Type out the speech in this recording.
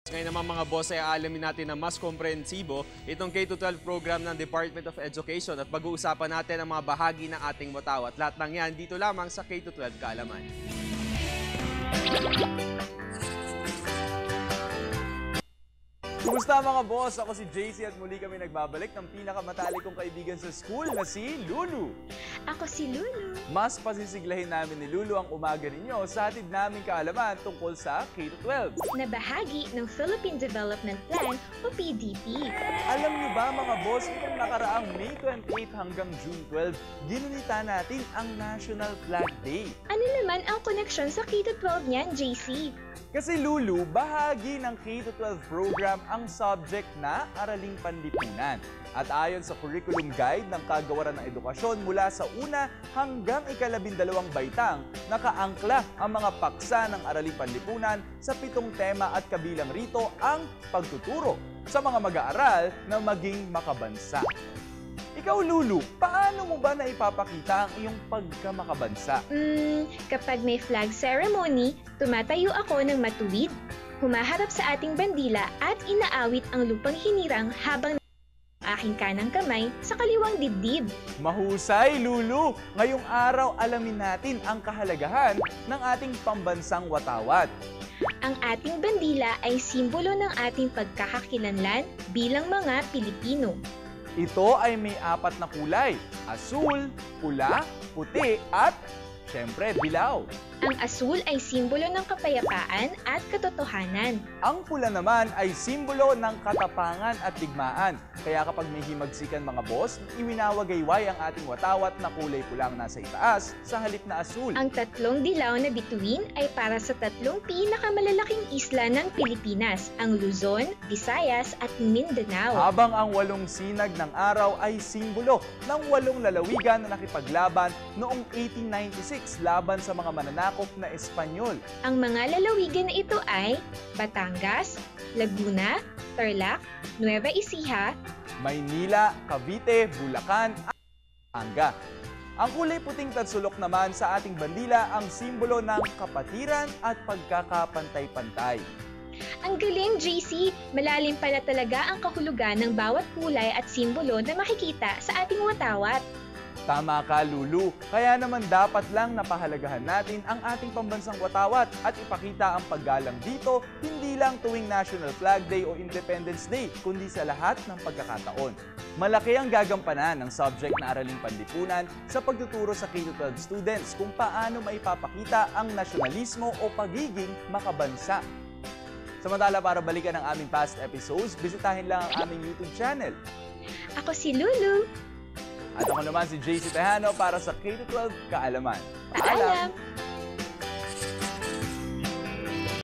Ngayon naman mga boss ay aalamin natin na mas komprehensibo itong K-12 program ng Department of Education at pag-uusapan natin ang mga bahagi ng ating Watawat. Lahat ng yan dito lamang sa K-12 Kaalaman. Kumusta mga boss? Ako si JC at muli kami nagbabalik ng pinakamatalik kong kaibigan sa school na si Lulu. Ako si Lulu. Mas pasisiglahin namin ni Lulu ang umaga ninyo sa hatid naming kaalaman tungkol sa K-12. Na bahagi ng Philippine Development Plan o PDP. Alam niyo ba mga boss, itong nakaraang May 28 hanggang June 12, ginunita natin ang National Flag Day. Ano naman ang koneksyon sa K-12 niyan, JC? Kasi Lulu, bahagi ng K-12 program ang subject na Araling Panlipunan. At ayon sa curriculum guide ng Kagawaran ng Edukasyon mula sa una hanggang ika-12 baitang, nakaangkla ang mga paksa ng Araling Panlipunan sa 7 tema at kabilang rito ang pagtuturo sa mga mag-aaral na maging makabansa. Ikaw, Lulu, paano mo ba naipapakita ang iyong pagkamakabansa? Kapag may flag ceremony, tumatayo ako ng matuwid, humaharap sa ating bandila at inaawit ang lupang hinirang habang aking kanang kamay sa kaliwang dibdib. Mahusay, Lulu! Ngayong araw, alamin natin ang kahalagahan ng ating pambansang Watawat. Ang ating bandila ay simbolo ng ating pagkakakilanlan bilang mga Pilipino. Ito ay may 4 na kulay, asul, pula, puti at, syempre, dilaw. Ang asul ay simbolo ng kapayapaan at katotohanan. Ang pula naman ay simbolo ng katapangan at digmaan. Kaya kapag may himagsikan mga boss, iwinawagayway ang ating Watawat na kulay pulang nasa itaas sa halip na asul. Ang 3 dilaw na bituin ay para sa 3 pinakamalalaking isla ng Pilipinas, ang Luzon, Visayas at Mindanao. Habang ang 8 sinag ng araw ay simbolo ng 8 lalawigan na nakipaglaban noong 1896 laban sa mga mananakop na Espanyol. Ang mga lalawigan na ito ay Batangas, Laguna, Tarlac, Nueva Ecija, Maynila, Cavite, Bulacan at Pampanga. Ang kulay puting tatsulok naman sa ating bandila ang simbolo ng kapatiran at pagkakapantay-pantay. Ang galing, JC! Malalim pala talaga ang kahulugan ng bawat kulay at simbolo na makikita sa ating Watawat. Tama ka, Lulu. Kaya naman dapat lang napahalagahan natin ang ating pambansang Watawat at ipakita ang paggalang dito hindi lang tuwing National Flag Day o Independence Day, kundi sa lahat ng pagkakataon. Malaki ang gagampanan ng subject na Araling Panlipunan sa pagtuturo sa K-12 students kung paano maipapakita ang nasyonalismo o pagiging makabansa. Samantala, para balikan ang aming past episodes, bisitahin lang ang aming YouTube channel. Ako si Lulu. At ako naman si JC Tejano para sa K-12 Kaalaman. Paalam!